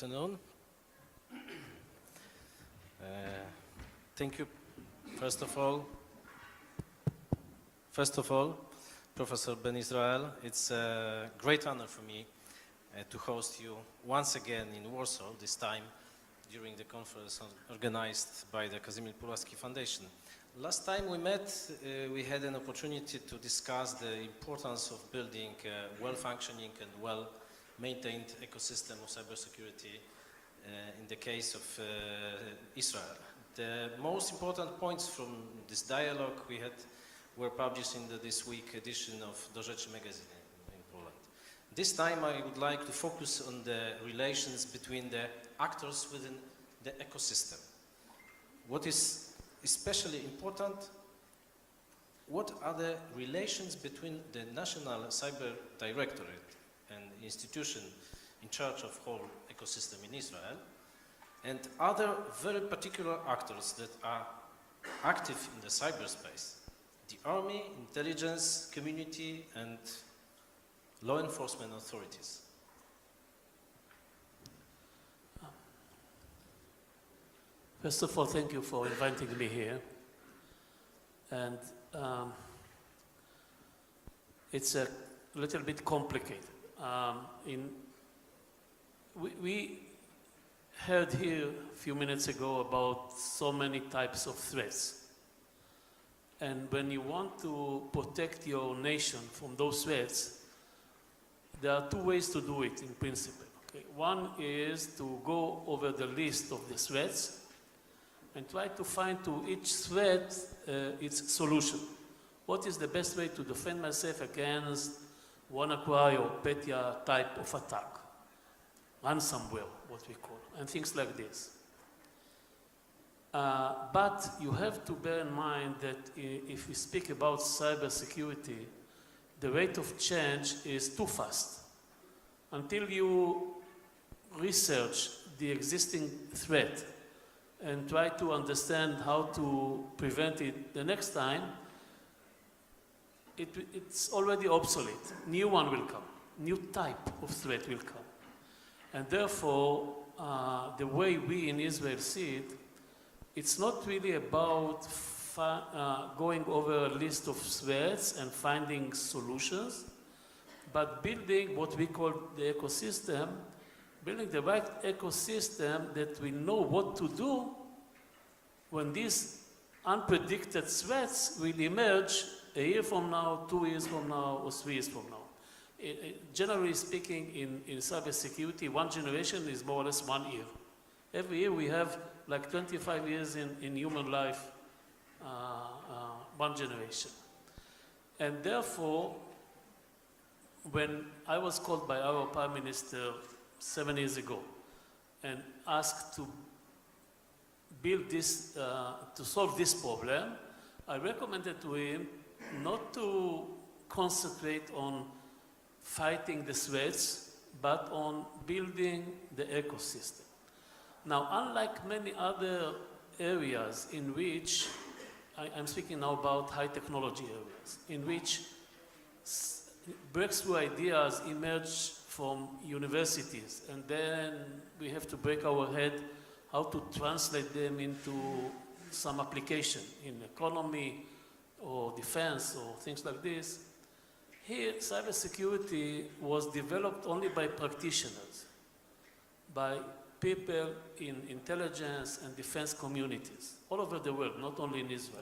afternoon. Thank you, first of all, Professor Ben Israel. It's a great honor for me to host you once again in Warsaw, this time during the conference organized by the Kazimierz Puławski Foundation. Last time we met, we had an opportunity to discuss the importance of building a well-functioning and well-maintained ecosystem of cybersecurity in the case of Israel. The most important points from this dialogue we had were published in this week edition of Do Rzeczy magazine in Poland. This time I would like to focus on the relations between the actors within the ecosystem. What is especially important, what are the relations between the National Cyber Directorate, an institution in charge of whole ecosystem in Israel, and other very particular actors that are active in the cyberspace, the army, intelligence community, and law enforcement authorities. First of all, thank you for inviting me here. And it's a little bit complicated. We heard here a few minutes ago about so many types of threats. And when you want to protect your nation from those threats, there are two ways to do it in principle. Okay? One is to go over the list of the threats and try to find to each threat its solution. What is the best way to defend myself against WannaCry or Petya type of attack? Ransomware, what we call, and things like this. But you have to bear in mind that if we speak about cybersecurity, the rate of change is too fast. Until you research the existing threat and try to understand how to prevent it the next time, it's already obsolete. New one will come. New type of threat will come. And therefore, the way we in Israel see it, it's not really about going over a list of threats and finding solutions, but building what we call the ecosystem, building the right ecosystem that we know what to do when these unpredicted threats will emerge a year from now, 2 years from now, or 3 years from now. Generally speaking, in cybersecurity, one generation is more or less 1 year. Every year we have like 25 years in human life, one generation. And therefore, when I was called by our Prime Minister 7 years ago and asked to build this, to solve this problem, I recommended to him not to concentrate on fighting the threats, but on building the ecosystem. Now, unlike many other areas in which, I'm speaking now about high technology areas, in which breakthrough ideas emerge from universities, and then we have to break our head how to translate them into some application in economy or defense or things like this. Here, cybersecurity was developed only by practitioners, by people in intelligence and defense communities all over the world, not only in Israel.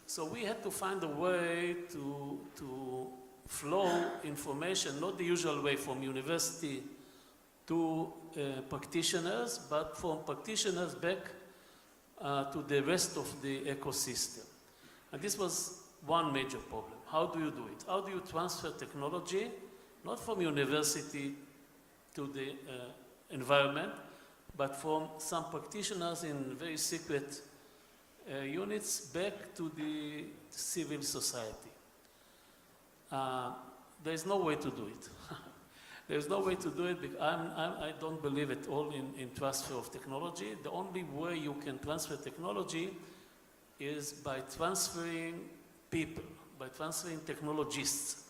So we had to find a way to flow information, not the usual way from university to practitioners, but from practitioners back to the rest of the ecosystem. And this was one major problem. How do you do it? How do you transfer technology, not from university to the environment, but from some practitioners in very secret units back to the civil society? There is no way to do it. There's no way to do it because I don't believe at all in transfer of technology. The only way you can transfer technology is by transferring people, by transferring technologists.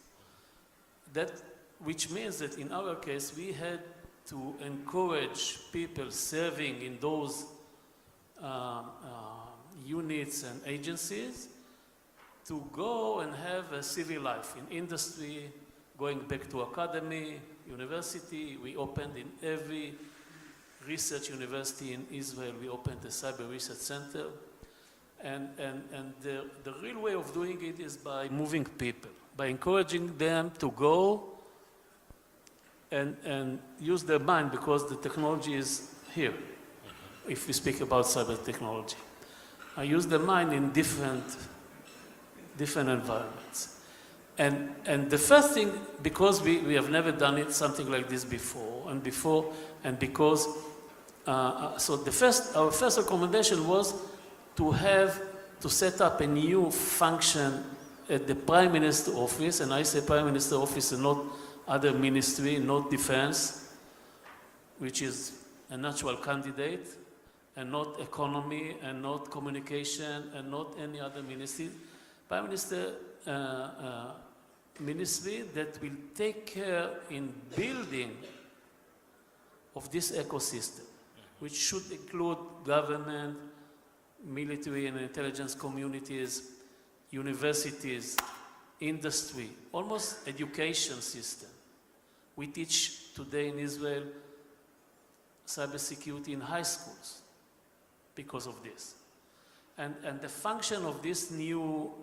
Which means that in our case, we had to encourage people serving in those units and agencies to go and have a civil life in industry, going back to academy, university. We opened in every research university in Israel, we opened a cyber research center. And the real way of doing it is by moving people, by encouraging them to go and use their mind, because the technology is here, if we speak about cyber technology. I use the mind in different environments. And the first thing, because we have never done it, something like this before, and because, so our first recommendation was to set up a new function at the Prime Minister office, and I say Prime Minister office and not other ministry, not defense, which is a natural candidate, and not economy, and not communication, and not any other ministry. Prime Minister ministry that will take care in building of this ecosystem, which should include government, military and intelligence communities, universities, industry, almost education system. We teach today in Israel cybersecurity in high schools because of this. And the function of this new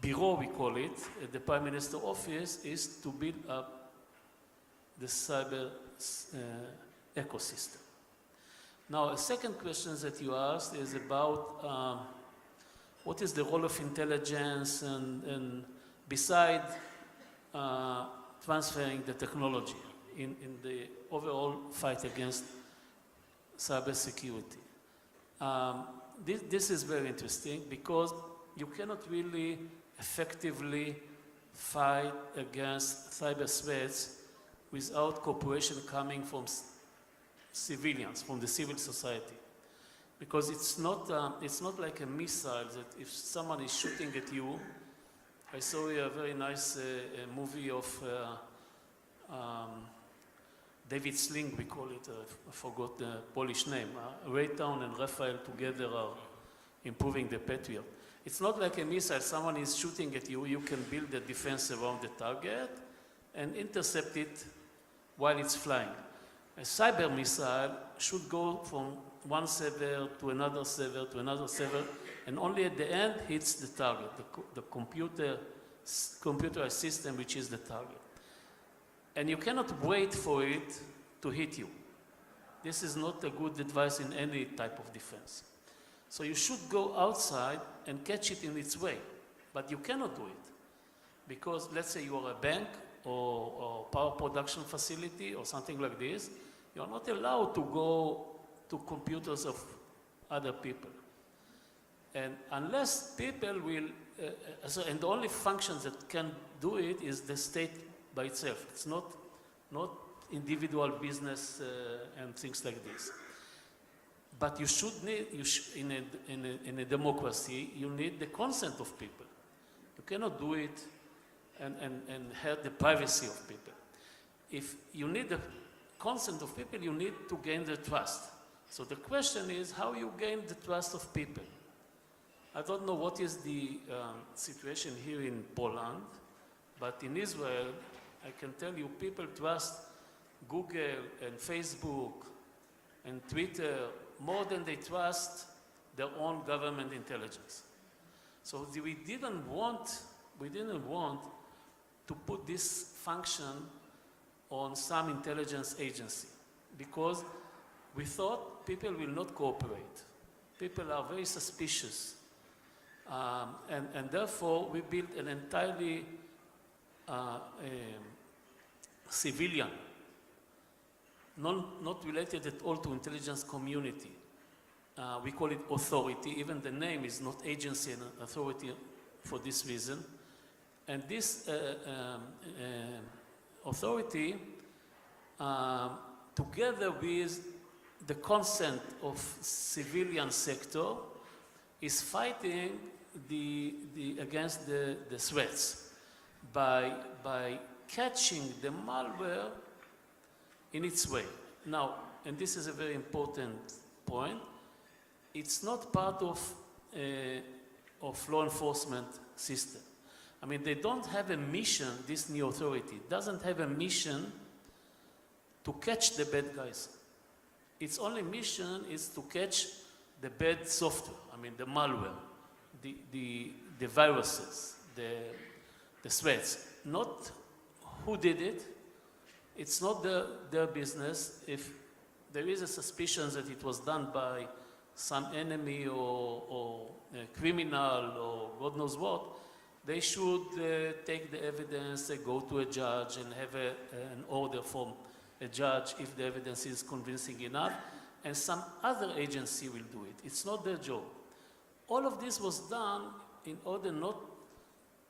bureau, we call it, at the Prime Minister office, is to build up the cyber ecosystem. Now, a second question that you asked is about what is the role of intelligence and beside transferring the technology in the overall fight against cybersecurity. This is very interesting because you cannot really effectively fight against cyber threats without cooperation coming from civilians, from the civil society. Because it's not like a missile that if someone is shooting at you. I saw a very nice movie of David Sling, we call it, I forgot the Polish name. Raytown and Raphael together are improving the Patriot. It's not like a missile, someone is shooting at you, you can build a defense around the target and intercept it while it's flying. A cyber missile should go from one server to another server to another server, and only at the end hits the target, the computerized system which is the target. And you cannot wait for it to hit you. This is not a good advice in any type of defense. So you should go outside and catch it in its way, but you cannot do it. Because let's say you are a bank or power production facility or something like this, you are not allowed to go to computers of other people. And unless people will, and the only function that can do it is the state by itself. It's not individual business and things like this. But you should need, in a democracy, you need the consent of people. You cannot do it and hurt the privacy of people. If you need the consent of people, you need to gain their trust. So the question is how you gain the trust of people. I don't know what is the situation here in Poland, but in Israel, I can tell you people trust Google and Facebook and Twitter more than they trust their own government intelligence. So we didn't want to put this function on some intelligence agency because we thought people will not cooperate. People are very suspicious. And therefore, we built an entirely civilian, not related at all to intelligence community. We call it authority. Even the name is not agency and authority for this reason. And this authority, together with the consent of civilian sector, is fighting against the threats by catching the malware in its way. Now, and this is a very important point, it's not part of law enforcement system. I mean, they don't have a mission, this new authority doesn't have a mission to catch the bad guys. Its only mission is to catch the bad software, I mean, the malware, the viruses, the threats. Not who did it. It's not their business. If there is a suspicion that it was done by some enemy or a criminal or God knows what, they should take the evidence, go to a judge and have an order from a judge if the evidence is convincing enough, and some other agency will do it. It's not their job. All of this was done in order not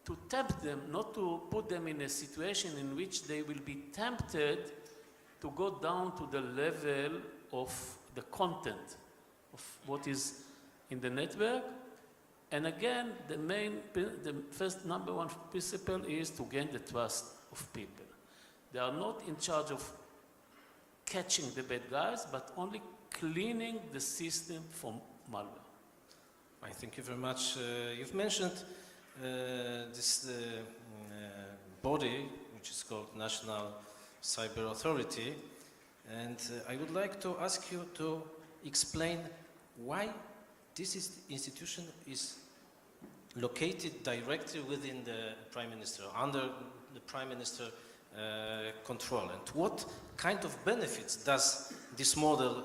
to tempt them, not to put them in a situation in which they will be tempted to go down to the level of the content of what is in the network. And again, the first number one principle is to gain the trust of people. They are not in charge of catching the bad guys, but only cleaning the system from malware. I thank you very much. You've mentioned this body, which is called National Cyber Authority, and I would like to ask you to explain why this institution is located directly within the Prime Minister, under the Prime Minister control, and what kind of benefits does this model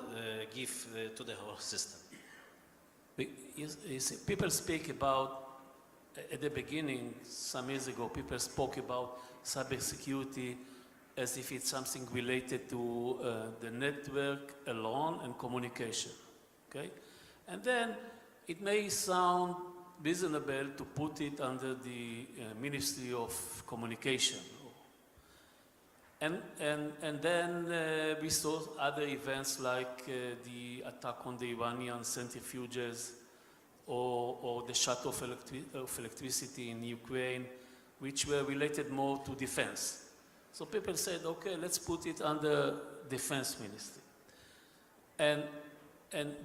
give to the whole system? You see, people speak about, at the beginning, some years ago, people spoke about cybersecurity as if it's something related to the network alone and communication, okay? And then it may sound reasonable to put it under the Ministry of Communication. And then we saw other events like the attack on the Iranian centrifuges or the shut off of electricity in Ukraine, which were related more to defense. So people said, okay, let's put it under Defense Ministry.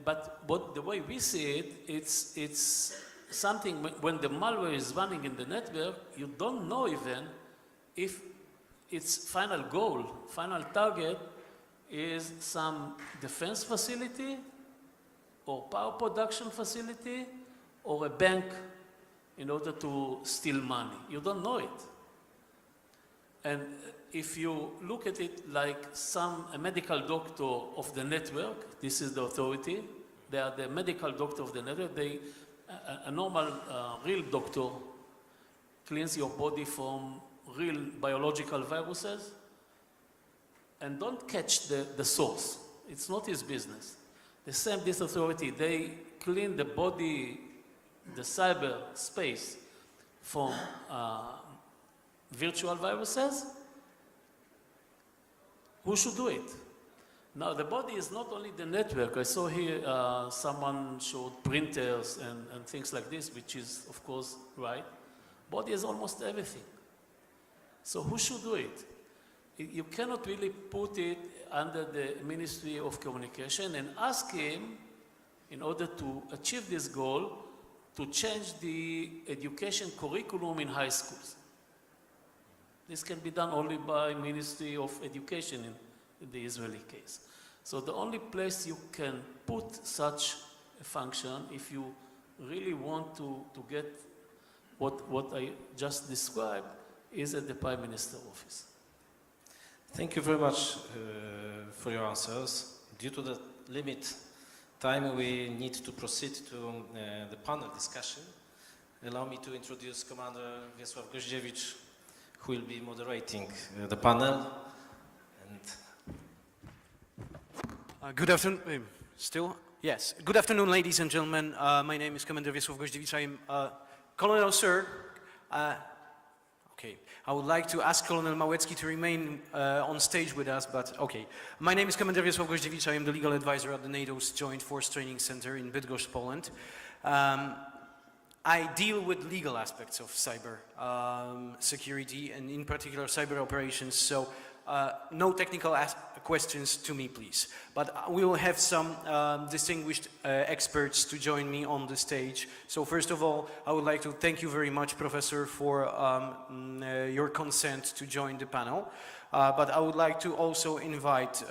But the way we see it, it's something, when the malware is running in the network, you don't know even if its final goal, final target is some defense facility or power production facility or a bank in order to steal money. You don't know it. And if you look at it like a medical doctor of the network, this is the authority, they are the medical doctor of the network, a normal real doctor cleans your body from real biological viruses and don't catch the source. It's not his business. The same, this authority, they clean the body, the cyber space from virtual viruses. Who should do it? Now, the body is not only the network. I saw here someone showed printers and things like this, which is, of course, right. Body is almost everything. So who should do it? You cannot really put it under the Ministry of Communication and ask him, in order to achieve this goal, to change the education curriculum in high schools. This can be done only by Ministry of Education in the Israeli case. So the only place you can put such a function, if you really want to get what I just described, is at the Prime Minister's office. Thank you very much for your answers. Due to the limit time, we need to proceed to the panel discussion. Allow me to introduce Commander Wiesław Goździewicz, who will be moderating the panel. Good afternoon. Still? Yes. Good afternoon, ladies and gentlemen. My name is Commander Wiesław Goździewicz. I am Colonel, sir. Okay. I would like to ask Colonel Małecki to remain on stage with us, but okay. My name is Commander Wiesław Goździewicz. I am the legal advisor at the NATO's Joint Force Training Center in Bydgoszcz, Poland. I deal with legal aspects of cyber security and in particular cyber operations, so no technical questions to me, please. But we will have some distinguished experts to join me on the stage. So first of all, I would like to thank you very much, Professor, for your consent to join the panel. But I would like to also invite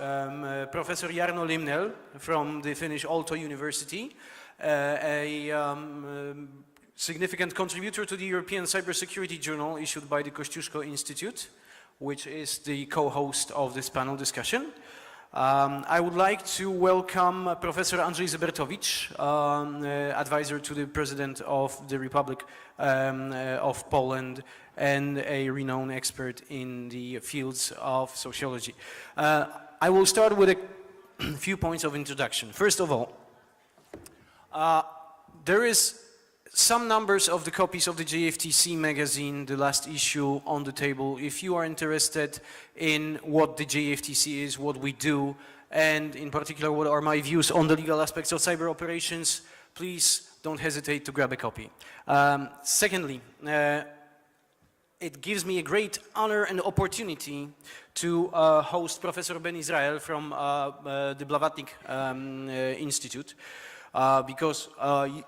Professor Jarno Limnell from the Finnish Aalto University, a significant contributor to the European Cybersecurity Journal issued by the Kościuszko Institute, which is the co-host of this panel discussion. I would like to welcome Professor Andrzej Zebertowicz, advisor to the President of the Republic of Poland and a renowned expert in the fields of sociology. I will start with a few points of introduction. First of all, there is some numbers of the copies of the JFTC magazine, the last issue, on the table. If you are interested in what the JFTC is, what we do, and in particular what are my views on the legal aspects of cyber operations, please don't hesitate to grab a copy. Secondly, it gives me a great honor and opportunity to host Professor Ben Israel from the Blavatnik Institute. Because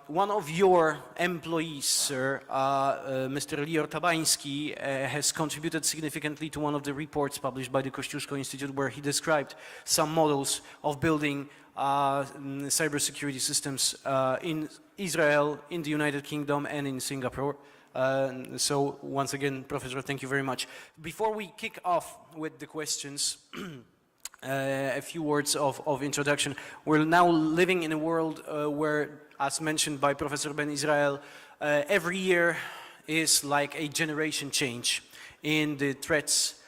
one of your employees, sir, Mr. Lior Tabański, has contributed significantly to one of the reports published by the Kościuszko Institute, where he described some models of building cybersecurity systems in Israel, in the United Kingdom, and in Singapore. So once again, Professor, thank you very much. Before we kick off with the questions, a few words of introduction. We're now living in a world where, as mentioned by Professor Ben Israel, every year is like a generation change in the threats,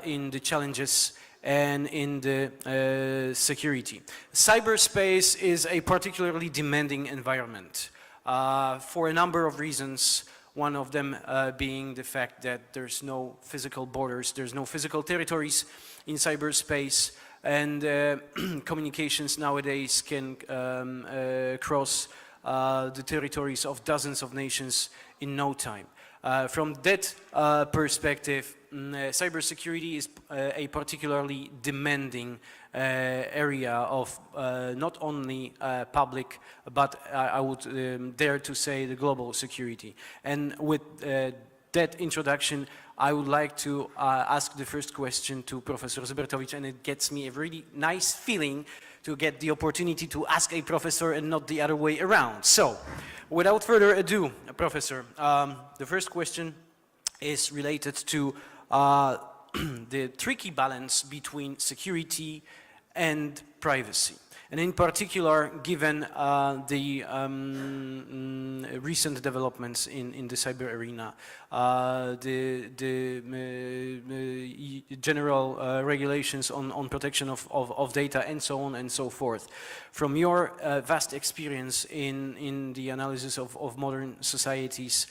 in the challenges, and in the security. Cyberspace is a particularly demanding environment for a number of reasons. One of them being the fact that there's no physical borders, there's no physical territories in cyberspace, and communications nowadays can cross the territories of dozens of nations in no time. From that perspective, cybersecurity is a particularly demanding area of not only public, but I would dare to say the global security. And with that introduction, I would like to ask the first question to Professor Zebertowicz, and it gets me a really nice feeling to get the opportunity to ask a professor and not the other way around. So, without further ado, Professor, the first question is related to the tricky balance between security and privacy. And in particular, given the recent developments in the cyber arena, the general regulations on protection of data and so on and so forth. From your vast experience in the analysis of modern societies,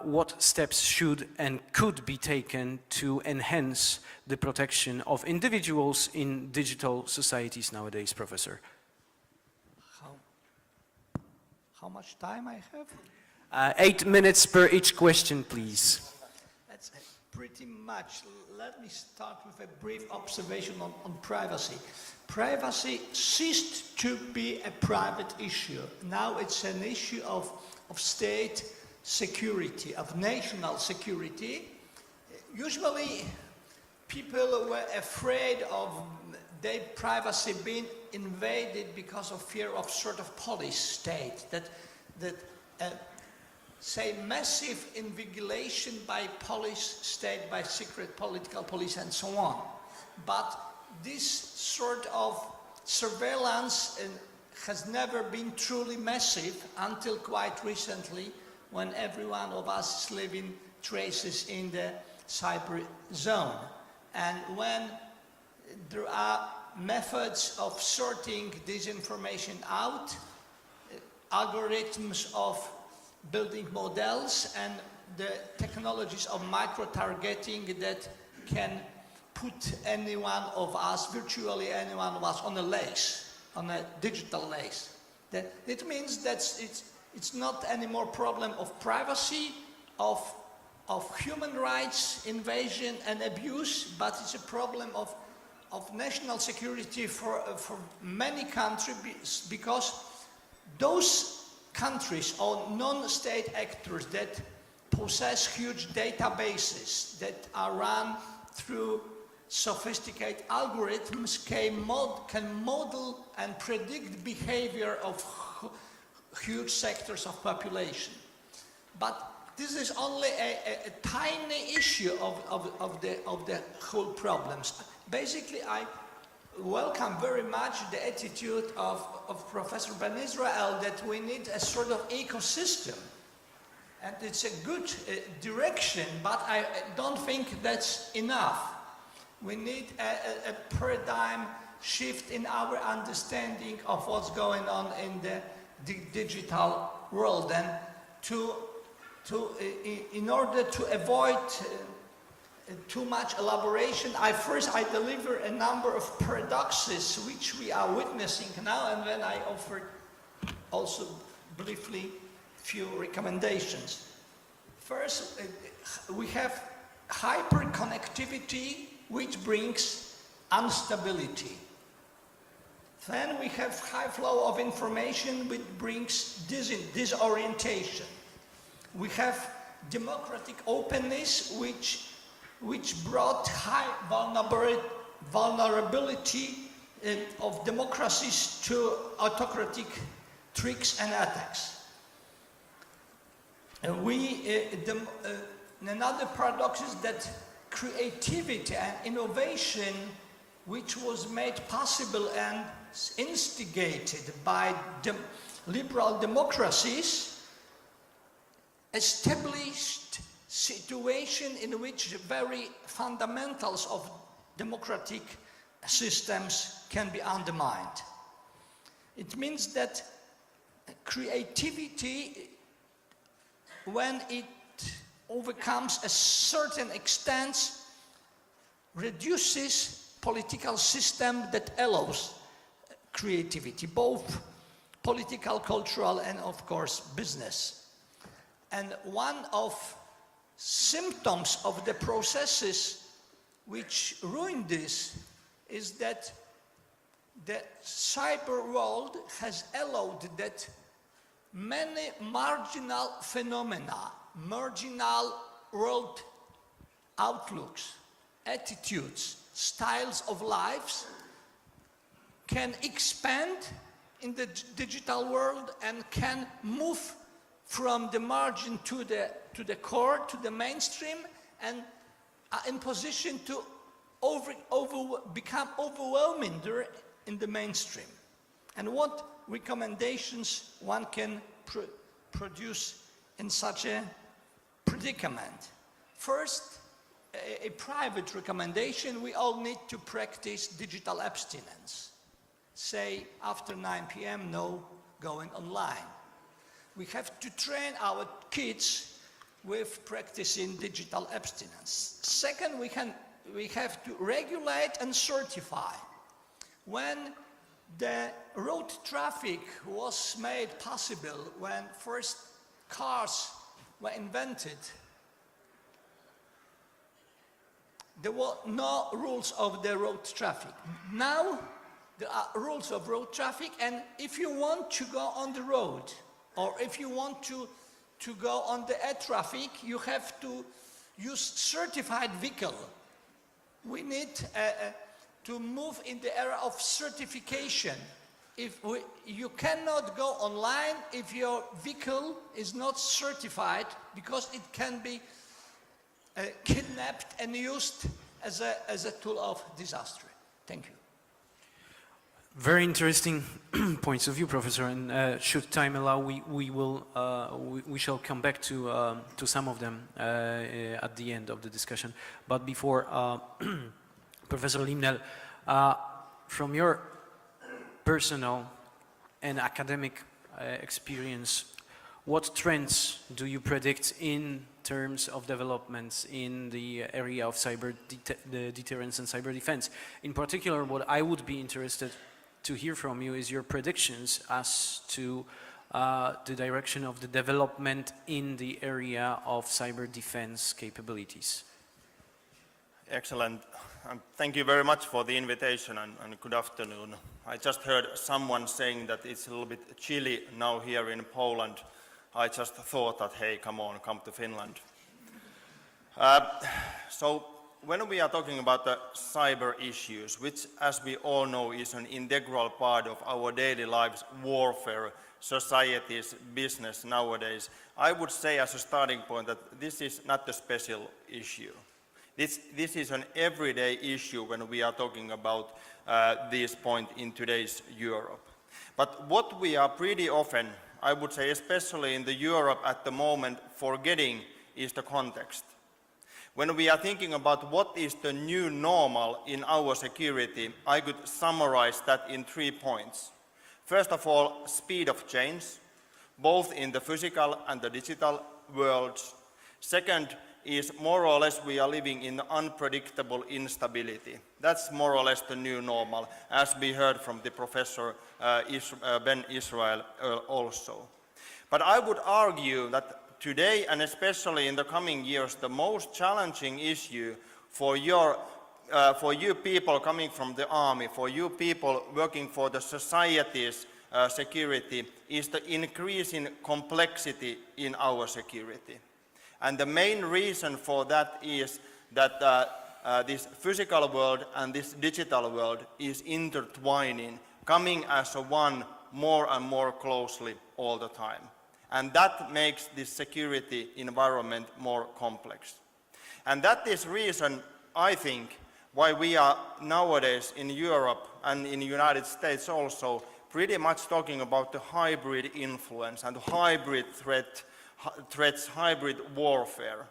what steps should and could be taken to enhance the protection of individuals in digital societies nowadays, Professor? How much time I have? 8 minutes per each question, please. That's pretty much. Let me start with a brief observation on privacy. Privacy ceased to be a private issue. Now it's an issue of state security, of national security. Usually people were afraid of their privacy being invaded because of fear of sort of police state, that say massive invigilation by police state, by secret political police and so on. But this sort of surveillance has never been truly massive until quite recently, when every one of us is living traces in the cyber zone. And when there are methods of sorting this information out, algorithms of building models, and the technologies of micro-targeting that can put any one of us, virtually any one of us, on a lace, on a digital lace. It means that It's not anymore problem of privacy, of human rights invasion and abuse, but it's a problem of national security for many countries, because those countries or non-state actors that possess huge databases that are run through sophisticated algorithms can model and predict behavior of huge sectors of population. But this is only a tiny issue of the whole problems. Basically, I welcome very much the attitude of Professor Ben Israel that we need a sort of ecosystem. And it's a good direction, but I don't think that's enough. We need a paradigm shift in our understanding of what's going on in the digital world. And in order to avoid too much elaboration, I deliver a number of paradoxes which we are witnessing now, and then I offered also briefly few recommendations. First, we have hyperconnectivity, which brings instability. Then we have high flow of information, which brings disorientation. We have democratic openness, which brought high vulnerability of democracies to autocratic tricks and attacks. And another paradox is that creativity and innovation, which was made possible and instigated by liberal democracies, established situation in which the very fundamentals of democratic systems can be undermined. It means that creativity, when it overcomes a certain extent, reduces political system that allows creativity, both political, cultural, and of course business. And one of symptoms of the processes which ruin this is that the cyber world has allowed that many marginal phenomena, marginal world outlooks, attitudes, styles of lives can expand in the digital world and can move from the margin to the core, to the mainstream, and are in position to become overwhelming in the mainstream. And what recommendations one can produce in such a predicament? First, a private recommendation: we all need to practice digital abstinence. Say after 9 p.m. no going online. We have to train our kids with practicing digital abstinence. Second, we have to regulate and certify. When the road traffic was made possible, when first cars were invented, there were no rules of the road traffic. Now there are rules of road traffic, and if you want to go on the road, or if you want to go on the air traffic, you have to use certified vehicle. We need to move in the era of certification. You cannot go online if your vehicle is not certified, because it can be kidnapped and used as a tool of disaster. Thank you. Very interesting points of view, Professor. And should time allow, we shall come back to some of them at the end of the discussion. But before, Professor Limnel, from your personal and academic experience, what trends do you predict in terms of developments in the area of cyber deterrence and cyber defense? In particular, what I would be interested to hear from you is your predictions as to the direction of the development in the area of cyber defense capabilities. Excellent. Thank you very much for the invitation and good afternoon. I just heard someone saying that it's a little bit chilly now here in Poland. I just thought that, hey, come on, come to Finland. So when we are talking about the cyber issues, which as we all know is an integral part of our daily lives, warfare, society's business nowadays, I would say as a starting point that this is not a special issue. This is an everyday issue when we are talking about this point in today's Europe. But what we are pretty often, I would say especially in the Europe at the moment, forgetting is the context. When we are thinking about what is the new normal in our security, I could summarize that in 3 points. First of all, speed of change, both in the physical and the digital worlds. Second is more or less we are living in unpredictable instability. That's more or less the new normal, as we heard from the Professor Ben Israel also. But I would argue that today, and especially in the coming years, the most challenging issue for you people coming from the army, for you people working for the society's security, is the increasing complexity in our security. And the main reason for that is that this physical world and this digital world is intertwining, coming as a one more and more closely all the time. And that makes this security environment more complex. And that is reason, I think, why we are nowadays in Europe and in the United States also pretty much talking about the hybrid influence and hybrid threats, hybrid warfare.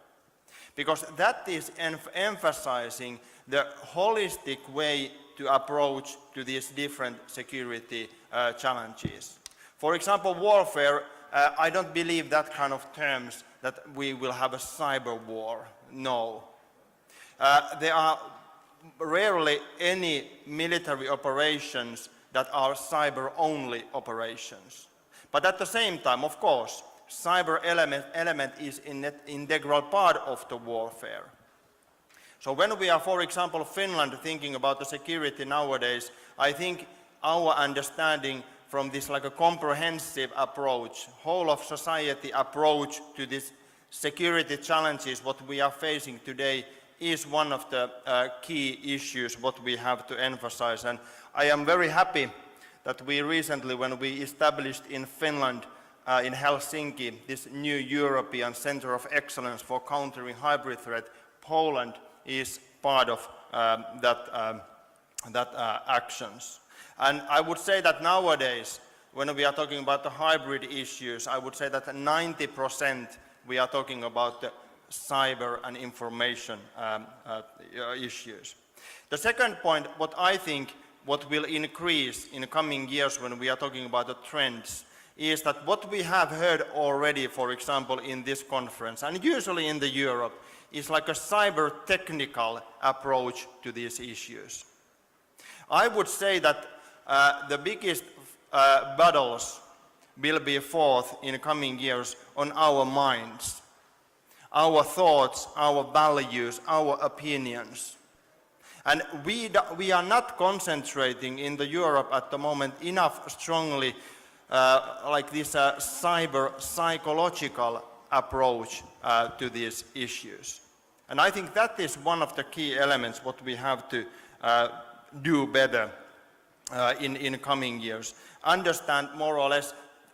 Because that is emphasizing the holistic way to approach to these different security challenges. For example, warfare, I don't believe that kind of terms that we will have a cyber war. No. There are rarely any military operations that are cyber-only operations. But at the same time, of course, cyber element is an integral part of the warfare. So when we are, for example, Finland thinking about the security nowadays, I think our understanding from this like a comprehensive approach, whole of society approach to this security challenges what we are facing today is one of the key issues what we have to emphasize. And I am very happy that we recently, when we established in Finland, in Helsinki, this new European Center of Excellence for countering hybrid threat, Poland is part of that actions. And I would say that nowadays, when we are talking about the hybrid issues, I would say that 90% we are talking about the cyber and information issues. The second point, what I think what will increase in the coming years when we are talking about the trends is that what we have heard already, for example, in this conference, and usually in the Europe, is like a cyber technical approach to these issues. I would say that the biggest battles will be fought in the coming years on our minds, our thoughts, our values, our opinions. And we are not concentrating in the Europe at the moment enough strongly like this cyber psychological approach to these issues. And I think that is one of the key elements what we have to do better in coming years. Understand more or less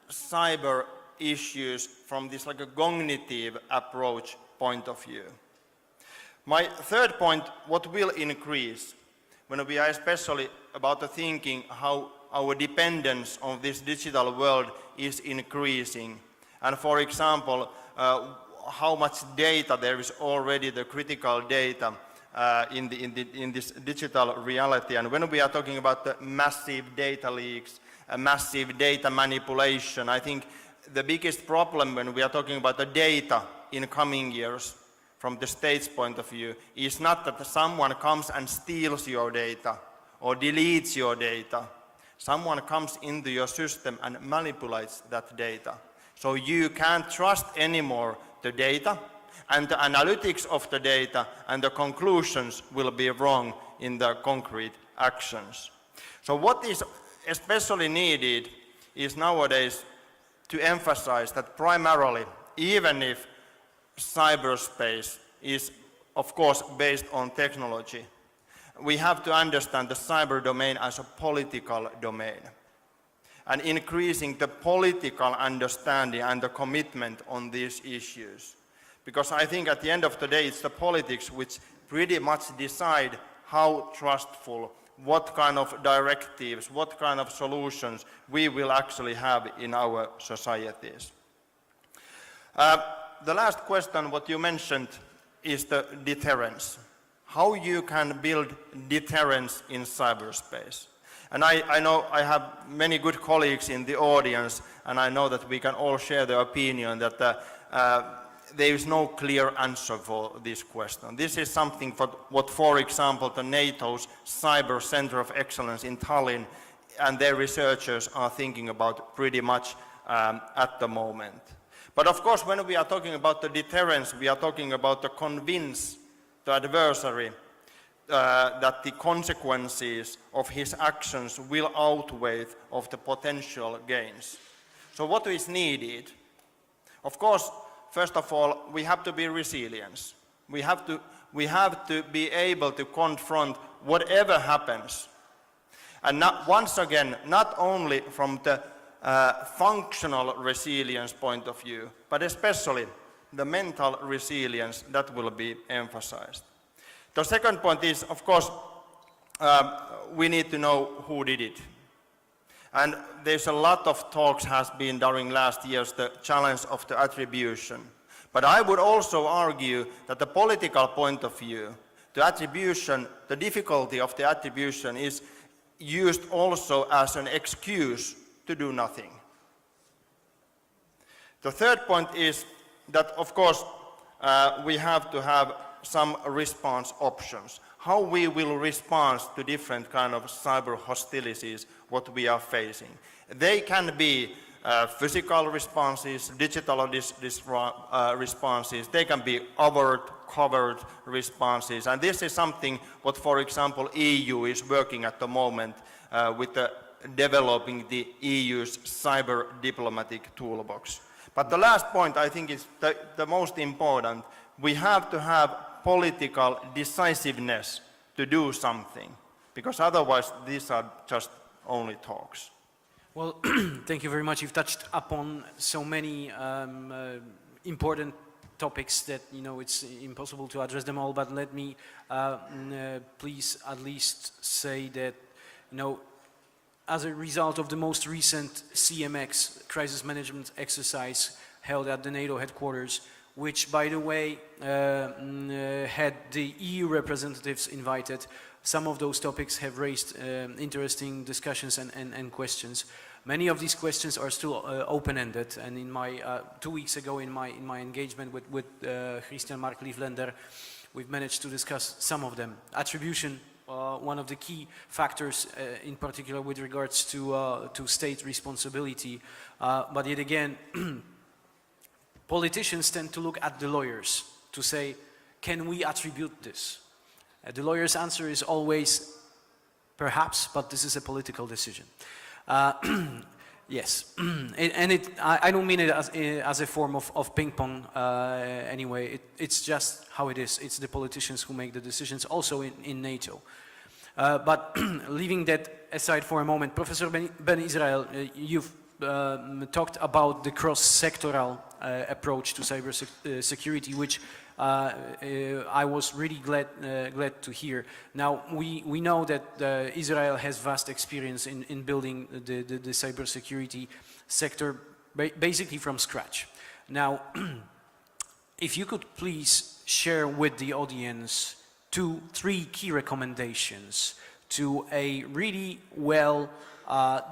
cyber issues from this like a cognitive approach point of view. My third point, what will increase when we are especially about the thinking how our dependence on this digital world is increasing. And for example, how much data there is already, the critical data in this digital reality. And when we are talking about the massive data leaks, massive data manipulation, I think the biggest problem when we are talking about the data in coming years from the state's point of view is not that someone comes and steals your data or deletes your data. someone comes into your system and manipulates that data. So you can't trust anymore the data, and the analytics of the data and the conclusions will be wrong in the concrete actions. So what is especially needed is nowadays to emphasize that primarily, even if cyberspace is of course based on technology, we have to understand the cyber domain as a political domain, and increasing the political understanding and the commitment on these issues. Because I think at the end of the day, it's the politics which pretty much decide how trustful, what kind of directives, what kind of solutions we will actually have in our societies. The last question, what you mentioned, is the deterrence. How you can build deterrence in cyberspace. And I know I have many good colleagues in the audience, and I know that we can all share the opinion that there is no clear answer for this question. This is something what, for example, the NATO's Cyber Center of Excellence in Tallinn and their researchers are thinking about pretty much at the moment. But of course, when we are talking about the deterrence, we are talking about to convince the adversary that the consequences of his actions will outweigh of the potential gains. So what is needed? Of course, first of all, we have to be resilient. We have to be able to confront whatever happens. And once again, not only from the functional resilience point of view, but especially the mental resilience that will be emphasized. The second point is, of course, we need to know who did it. And there's a lot of talks has been during last years, the challenge of the attribution. But I would also argue that the political point of view, the attribution, the difficulty of the attribution is used also as an excuse to do nothing. The third point is that, of course, we have to have some response options. How we will respond to different kind of cyber hostilities what we are facing. They can be physical responses, digital responses, they can be overt, covert responses, and this is something what, for example, EU is working at the moment with developing the EU's cyber diplomatic toolbox. But the last point I think is the most important. We have to have political decisiveness to do something, because otherwise these are just only talks. Well, thank you very much. You've touched upon so many important topics that, you know, it's impossible to address them all, but let me please at least say that, you know, as a result of the most recent CMX, crisis management exercise held at the NATO headquarters, which, by the way, had the EU representatives invited. Some of those topics have raised interesting discussions and questions. Many of these questions are still open-ended, and in my 2 weeks ago in my engagement with Christian Mark Liefländer, we've managed to discuss some of them. Attribution, one of the key factors in particular with regards to state responsibility, but yet again, politicians tend to look at the lawyers to say, can we attribute this? The lawyer's answer is always, perhaps, but this is a political decision. Yes, I don't mean it as a form of ping pong anyway. It's just how it is. It's the politicians who make the decisions, also in NATO. But leaving that aside for a moment, Professor Ben Israel, you've talked about the cross-sectoral approach to cyber security, which I was really glad to hear. Now, we know that Israel has vast experience in building the cybersecurity sector basically from scratch. Now, if you could please share with the audience 2-3 key recommendations to a really well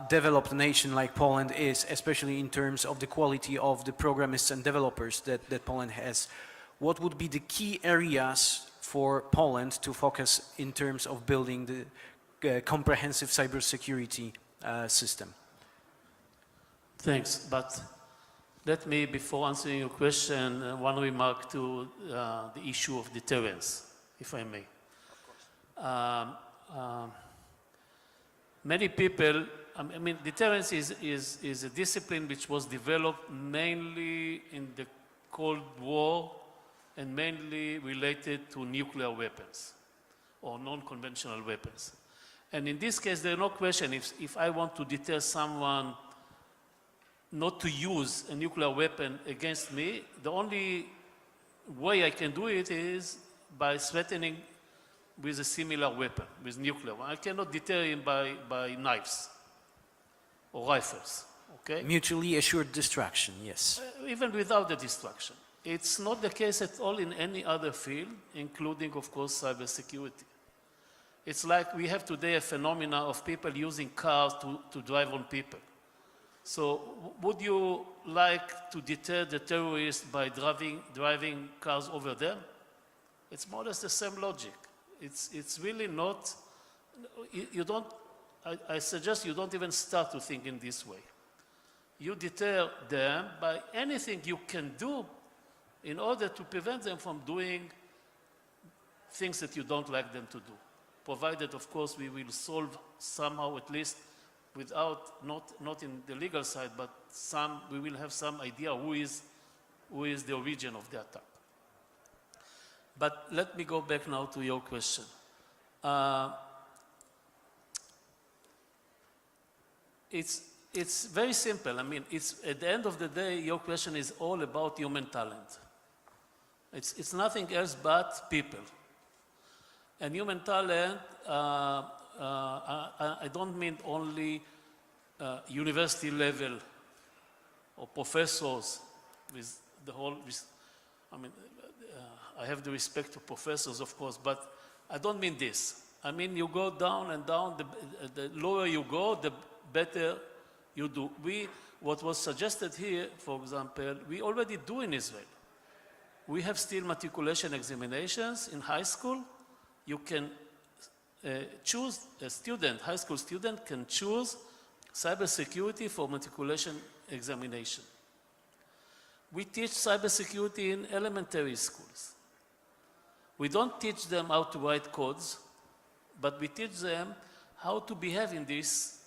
developed nation like Poland is, especially in terms of the quality of the programists and developers that Poland has. What would be the key areas for Poland to focus in terms of building the comprehensive cybersecurity system. Thanks, but let me, before answering your question, one remark to the issue of deterrence, if I may. Many people, I mean, deterrence is a discipline which was developed mainly in the Cold War and mainly related to nuclear weapons or non-conventional weapons. And in this case, there's no question if I want to deter someone not to use a nuclear weapon against me, the only way I can do it is by threatening with a similar weapon, with nuclear one. I cannot deter him by knives or rifles, okay? Mutually assured destruction, yes. Even without the destruction. It's not the case at all in any other field, including, of course, cybersecurity. It's like we have today a phenomena of people using cars to drive on people. So would you like to deter the terrorists by driving cars over them? It's more or less the same logic. It's really not, you don't, I suggest you don't even start to think in this way. You deter them by anything you can do in order to prevent them from doing things that you don't like them to do. Provided, of course, we will solve somehow, at least without, not in the legal side, but we will have some idea who is the origin of the attack. But let me go back now to your question. It's very simple. I mean, at the end of the day, your question is all about human talent. It's nothing else but people. And human talent, I don't mean only university level or professors with the whole, I mean, I have the respect to professors, of course, but I don't mean this. I mean, you go down and down, the lower you go, the better you do. What was suggested here, for example, we already do in Israel. We have still matriculation examinations in high school. You can choose, a student, high school student can choose cybersecurity for matriculation examination. We teach cybersecurity in elementary schools. We don't teach them how to write codes, but we teach them how to behave in this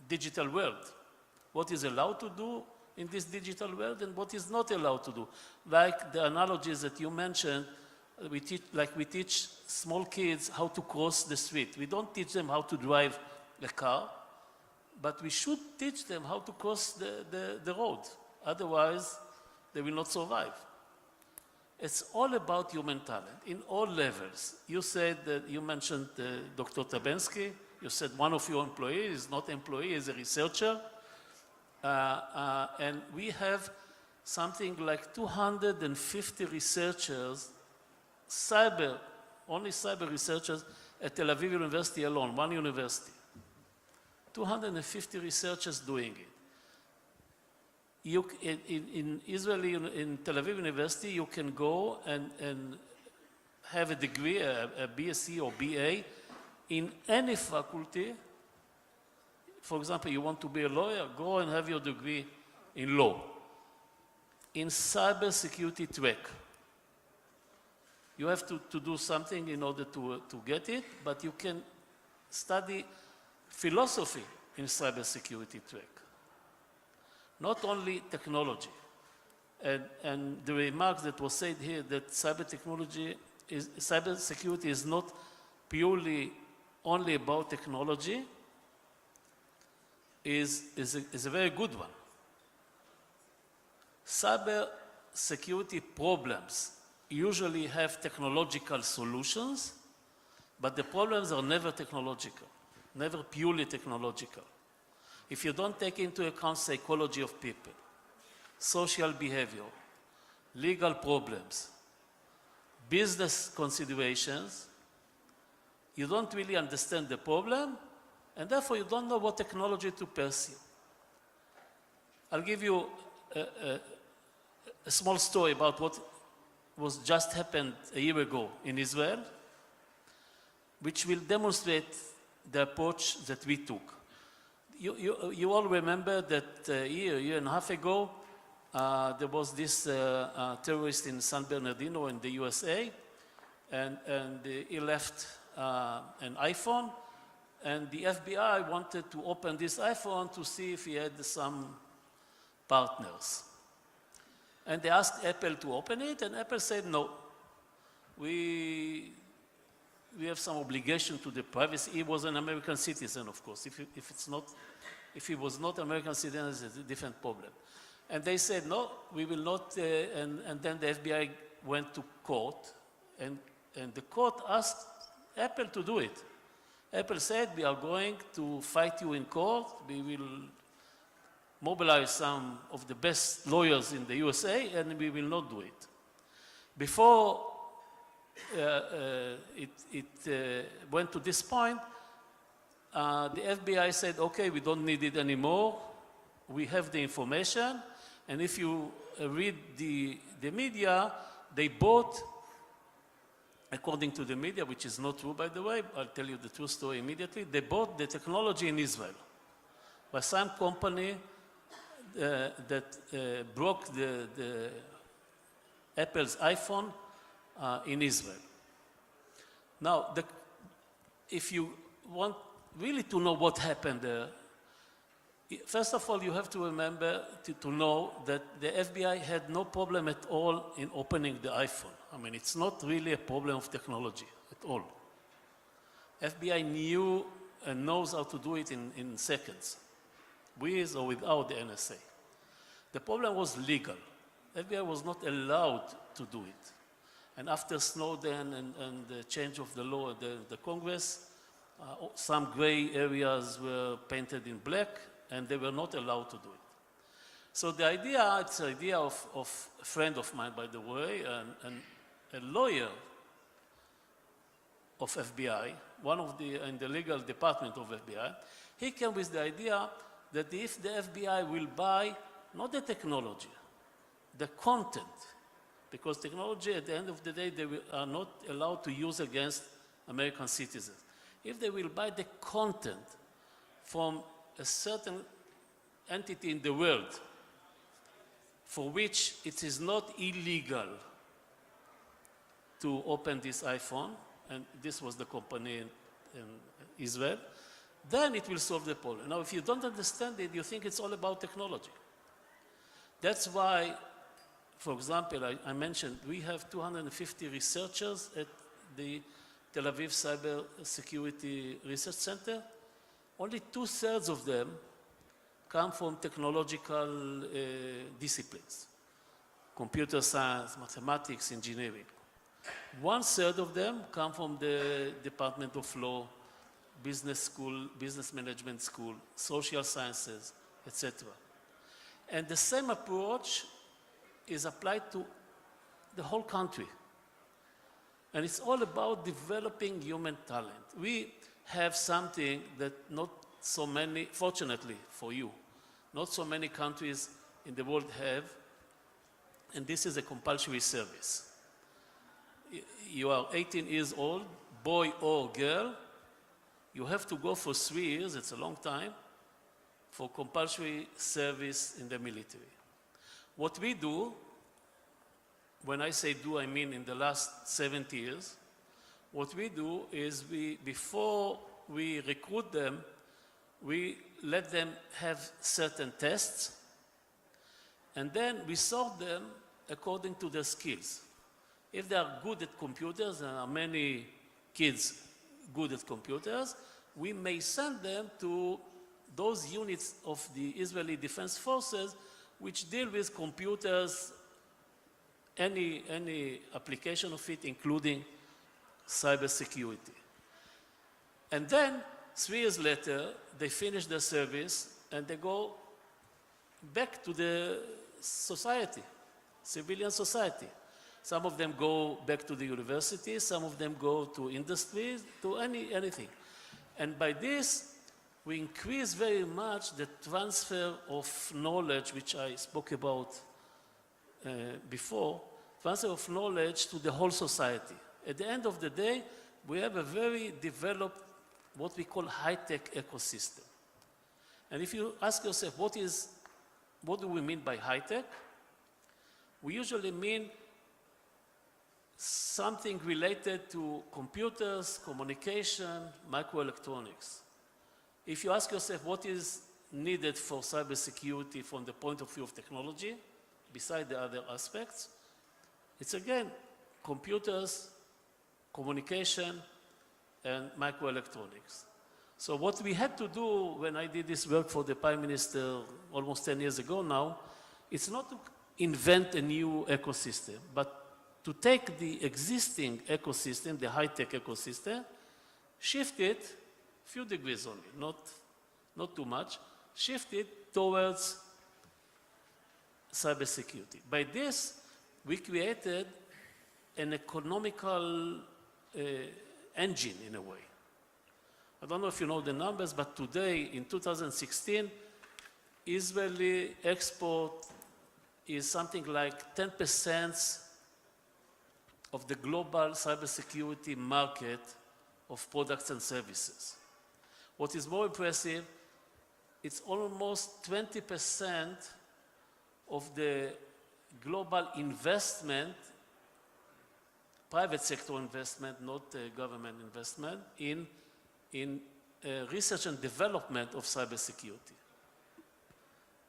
digital world. What is allowed to do in this digital world and what is not allowed to do. Like the analogies that you mentioned, we teach small kids how to cross the street. We don't teach them how to drive a car, but we should teach them how to cross the road. Otherwise, they will not survive. It's all about human talent in all levels. You said that you mentioned Dr. Tabensky. You said one of your employees is not an employee, is a researcher. And we have something like 250 researchers, only cyber researchers at Tel Aviv University alone, one university. 250 researchers doing it. In Israeli, in Tel Aviv University, you can go and have a degree, a BSc or BA, in any faculty. For example, you want to be a lawyer, go and have your degree in law. In cybersecurity track, you have to do something in order to get it, but you can study philosophy in cybersecurity track. Not only technology. And the remarks that was said here that cybersecurity is not purely only about technology is a very good one. Cybersecurity problems usually have technological solutions, but the problems are never technological, never purely technological. If you don't take into account psychology of people, social behavior, legal problems, business considerations, you don't really understand the problem, and therefore you don't know what technology to pursue. I'll give you a small story about what was just happened a year ago in Israel, which will demonstrate the approach that we took. You all remember that a year and a half ago, there was this terrorist in San Bernardino in the USA, and he left an iPhone, and the FBI wanted to open this iPhone to see if he had some partners. And they asked Apple to open it, and Apple said, no, we have some obligation to the privacy. He was an American citizen, of course. If he was not American citizen, it's a different problem. And they said, no, we will not, and then the FBI went to court, and the court asked Apple to do it. Apple said, we are going to fight you in court. We will mobilize some of the best lawyers in the USA, and we will not do it. Before it went to this point, the FBI said, okay, we don't need it anymore. We have the information. And if you read the media, they bought, according to the media, which is not true, by the way, I'll tell you the true story immediately, they bought the technology in Israel by some company that broke the Apple's iPhone in Israel. Now, if you want really to know what happened there, first of all, you have to remember to know that the FBI had no problem at all in opening the iPhone. I mean, it's not really a problem of technology at all. FBI knew and knows how to do it in seconds, with or without the NSA. The problem was legal. FBI was not allowed to do it. And after Snowden and the change of the law, the Congress, some gray areas were painted in black, and they were not allowed to do it. So the idea, it's an idea of a friend of mine, by the way, and a lawyer of FBI, in the legal department of FBI, he came with the idea that if the FBI will buy not the technology, the content, because technology at the end of the day they are not allowed to use against American citizens. If they will buy the content from a certain entity in the world for which it is not illegal to open this iPhone, and this was the company in Israel, then it will solve the problem. Now, if you don't understand it, you think it's all about technology. That's why, for example, I mentioned we have 250 researchers at the Tel Aviv Cyber Security Research Center. Only 2/3 of them come from technological disciplines, computer science, mathematics, engineering. 1/3 of them come from the Department of Law, business school, business management school, social sciences, etc. And the same approach is applied to the whole country. And it's all about developing human talent. We have something that not so many, fortunately for you, not so many countries in the world have, and this is a compulsory service. You are 18 years old, boy or girl, you have to go for 3 years, it's a long time, for compulsory service in the military. What we do, when I say do, I mean in the last 70 years, what we do is before we recruit them, we let them have certain tests, and then we sort them according to their skills. If they are good at computers, and there are many kids good at computers, we may send them to those units of the Israeli Defense Forces which deal with computers, any application of it, including cybersecurity. And then, 3 years later, they finish their service and they go back to the society, civilian society. Some of them go back to the university, some of them go to industries, to anything. And by this, we increase very much the transfer of knowledge, which I spoke about before, transfer of knowledge to the whole society. At the end of the day, we have a very developed what we call high-tech ecosystem. And if you ask yourself, what do we mean by high-tech? We usually mean something related to computers, communication, microelectronics. If you ask yourself what is needed for cybersecurity from the point of view of technology, beside the other aspects, it's again computers, communication, and microelectronics. So what we had to do when I did this work for the Prime Minister almost 10 years ago now, it's not to invent a new ecosystem, but to take the existing ecosystem, the high-tech ecosystem, shift it a few degrees only, not too much, shift it towards cybersecurity. By this, we created an economical engine in a way. I don't know if you know the numbers, but today, in 2016, Israeli export is something like 10% of the global cybersecurity market of products and services. What is more impressive, it's almost 20% of the global investment, private sector investment, not government investment, in research and development of cybersecurity.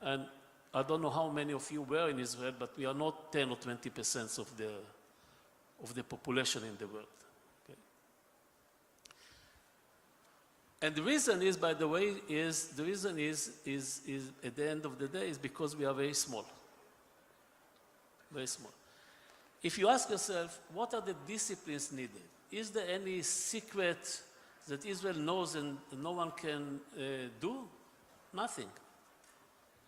And I don't know how many of you were in Israel, but we are not 10 or 20% of the population in the world. Okay? And the reason is, by the way, is at the end of the day, is because we are very small. Very small. If you ask yourself, what are the disciplines needed? Is there any secret that Israel knows and no one can do? Nothing.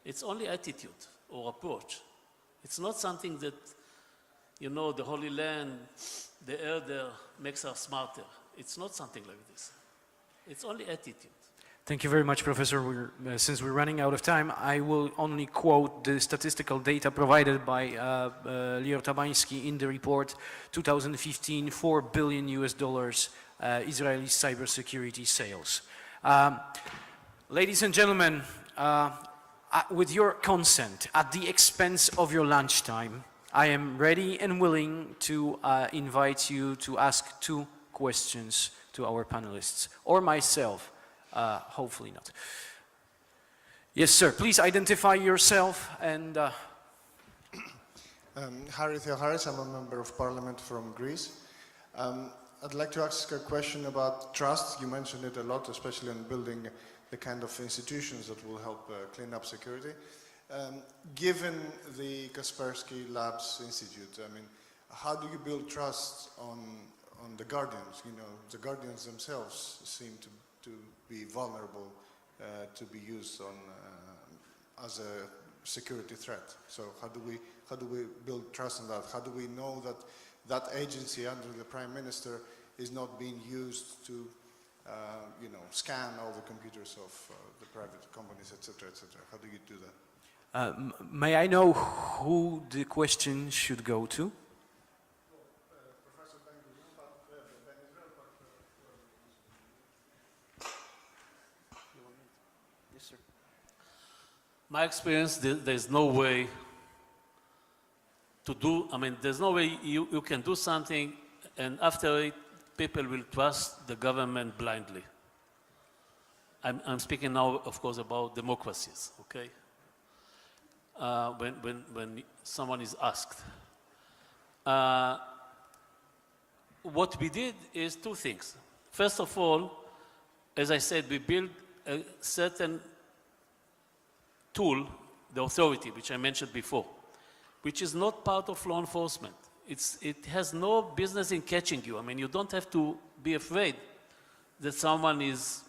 It's only attitude or approach. It's not something that, you know, the Holy Land, the air there makes us smarter. It's not something like this. It's only attitude. Thank you very much, Professor. Since we're running out of time, I will only quote the statistical data provided by Lior Tabański in the report. 2015, $4 billion Israeli cybersecurity sales. Ladies and gentlemen, with your consent, at the expense of your lunchtime, I am ready and willing to invite you to ask 2 questions to our panelists, or myself. Hopefully not. Yes, sir. Please identify yourself and... Harry Theoharis, I'm a member of parliament from Greece. I'd like to ask a question about trust. You mentioned it a lot, especially on building the kind of institutions that will help clean up security. Given the Kaspersky Labs Institute, I mean, how do you build trust on the guardians? You know, the guardians themselves seem to be vulnerable to be used on as a security threat. So how do we build trust in that? How do we know that that agency under the Prime Minister is not being used to you know, scan all the computers of the private companies, etc., etc.? How do you do that? May I know who the question should go to? My experience, there's no way to do, I mean, there's no way you can do something and after it, people will trust the government blindly. I'm speaking now, of course, about democracies, okay? When someone is asked. What we did is 2 things. First of all, as I said, we built a certain tool, the authority, which I mentioned before, which is not part of law enforcement. It has no business in catching you. I mean, you don't have to be afraid that someone is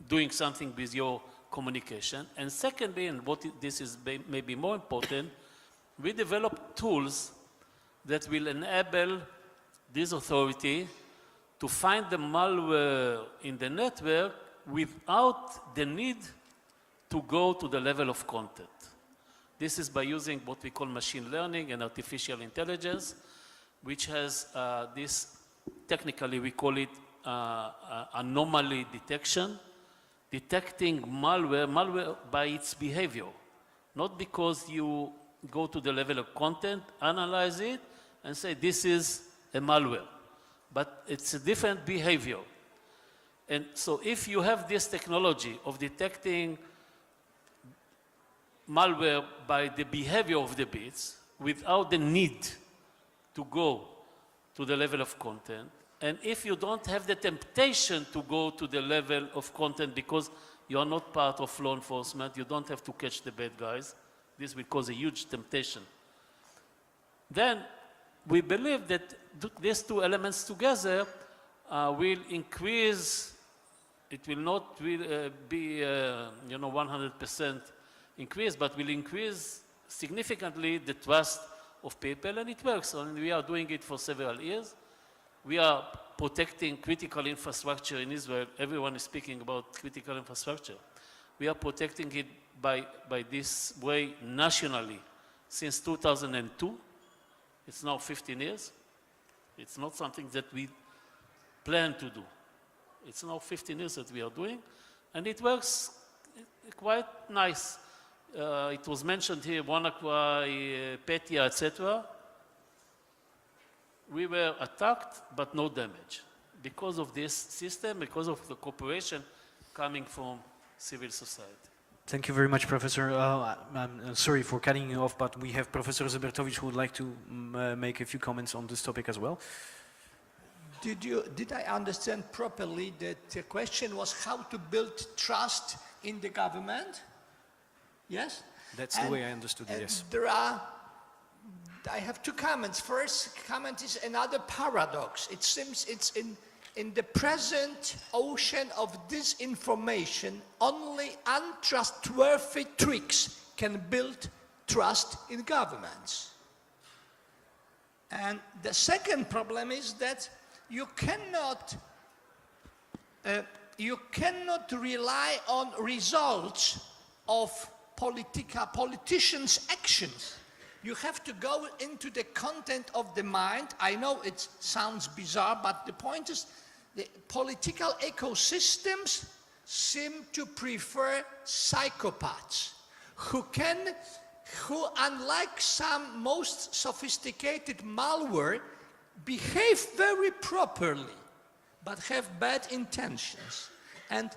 doing something with your communication. And secondly, and this is maybe more important, we develop tools that will enable this authority to find the malware in the network without the need to go to the level of content. This is by using what we call machine learning and artificial intelligence, which has this, technically we call it anomaly detection, detecting malware by its behavior, not because you go to the level of content, analyze it, and say this is a malware, but it's a different behavior. And so if you have this technology of detecting malware by the behavior of the bits without the need to go to the level of content, and if you don't have the temptation to go to the level of content because you are not part of law enforcement, you don't have to catch the bad guys, this will cause a huge temptation. Then we believe that these two elements together will increase, it will not be 100% increase, but will increase significantly the trust of people, and it works. And we are doing it for several years. We are protecting critical infrastructure in Israel. Everyone is speaking about critical infrastructure. We are protecting it by this way nationally since 2002. It's now 15 years. It's not something that we plan to do. It's now 15 years that we are doing, and it works quite nice. It was mentioned here, WannaCry, Petya, etc. We were attacked, but no damage. Because of this system, because of the cooperation coming from civil society. Thank you very much, Professor. I'm sorry for cutting you off, but we have Professor Zebertowicz who would like to make a few comments on this topic as well. Did I understand properly that the question was how to build trust in the government? Yes? That's the way I understood it, yes. I have two comments. First comment is another paradox. It seems it's in the present ocean of disinformation, only untrustworthy tricks can build trust in governments. And the second problem is that you cannot rely on results of politicians' actions. You have to go into the content of the mind. I know it sounds bizarre, but the point is the political ecosystems seem to prefer psychopaths who, unlike some most sophisticated malware, behave very properly, but have bad intentions. And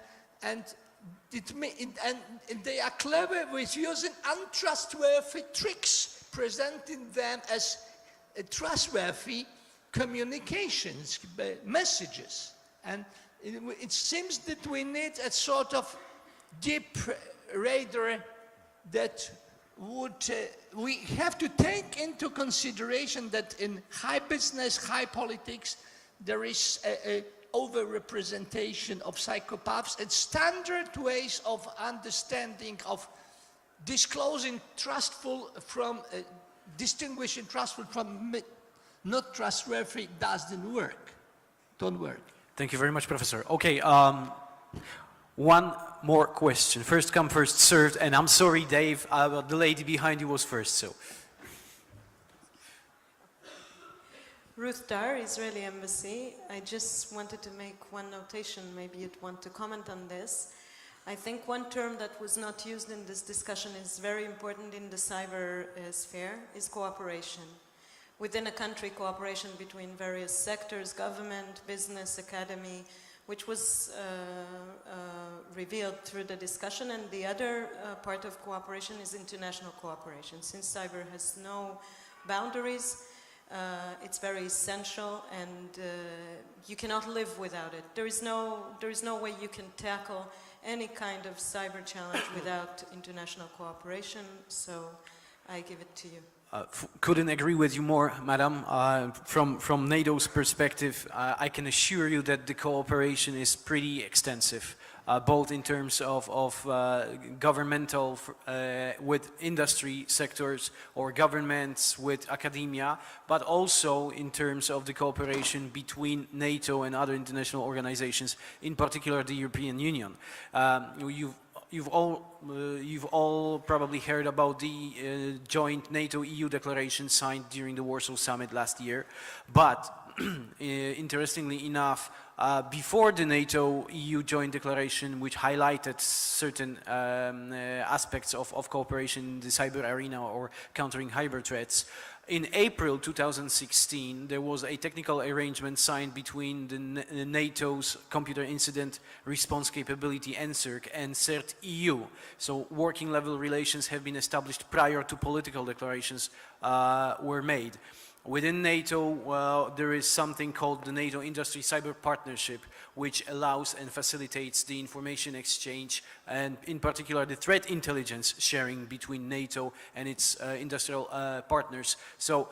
they are clever with using untrustworthy tricks, presenting them as trustworthy communications, messages. And it seems that we need a sort of deep radar that we have to take into consideration that in high business, high politics, there is a over-representation of psychopaths and standard ways of understanding, of disclosing trustful from, distinguishing trustful from not trustworthy don't work. Thank you very much, Professor. Okay, one more question. First come, first served, and I'm sorry, Dave, the lady behind you was first, so. Ruth Dar, Israeli Embassy. I just wanted to make one notation, maybe you'd want to comment on this. I think one term that was not used in this discussion is very important in the cyber sphere, is cooperation. Within a country, cooperation between various sectors, government, business, academy, which was revealed through the discussion. And the other part of cooperation is international cooperation. Since cyber has no boundaries, it's very essential, and you cannot live without it. There is no way you can tackle any kind of cyber challenge without international cooperation, so I give it to you. Couldn't agree with you more, Madam. From NATO's perspective, I can assure you that the cooperation is pretty extensive, both in terms of governmental with industry sectors or governments with academia, but also in terms of the cooperation between NATO and other international organizations, in particular the European Union. you've all probably heard about the joint NATO-EU declaration signed during the Warsaw Summit last year. But interestingly enough, before the NATO-EU joint declaration, which highlighted certain aspects of cooperation in the cyber arena or countering hybrid threats, in April 2016, there was a technical arrangement signed between the NATO's Computer Incident Response Capability, NSERC, and CERT-EU. So working level relations have been established prior to political declarations were made. Within NATO, there is something called the NATO Industry Cyber Partnership, which allows and facilitates the information exchange and in particular the threat intelligence sharing between NATO and its industrial partners. So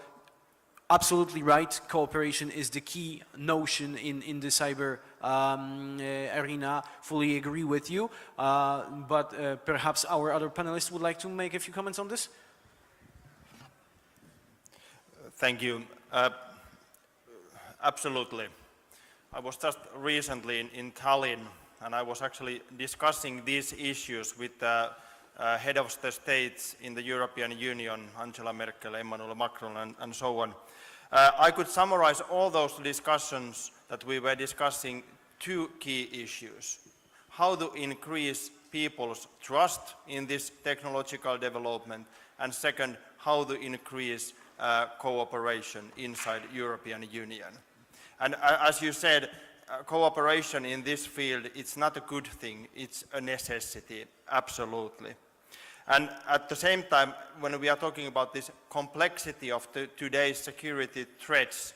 absolutely right, cooperation is the key notion in the cyber arena. Fully agree with you, but perhaps our other panelists would like to make a few comments on this? Thank you. Absolutely. I was just recently in Tallinn, and I was actually discussing these issues with the head of the states in the European Union, Angela Merkel, Emmanuel Macron, and so on. I could summarize all those discussions that we were discussing two key issues. How to increase people's trust in this technological development, and second, how to increase cooperation inside European Union. And as you said, cooperation in this field, it's not a good thing, it's a necessity, absolutely. And at the same time, when we are talking about this complexity of today's security threats,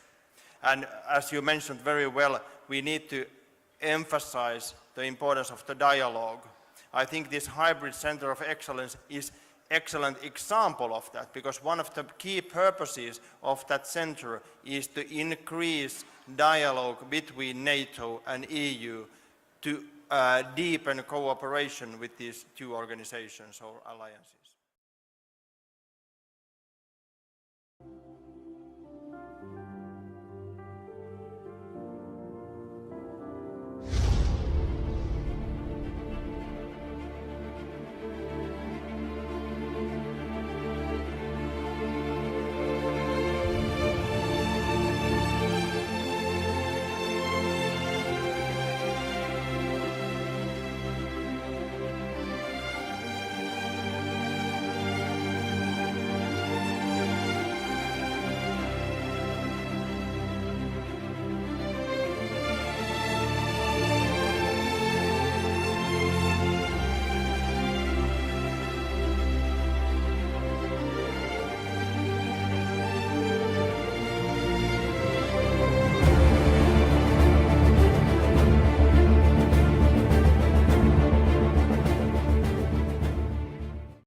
and as you mentioned very well, we need to emphasize the importance of the dialogue. I think this hybrid center of excellence is excellent example of that, because one of the key purposes of that center is to increase dialogue between NATO and EU to deepen cooperation with these two organizations or alliances.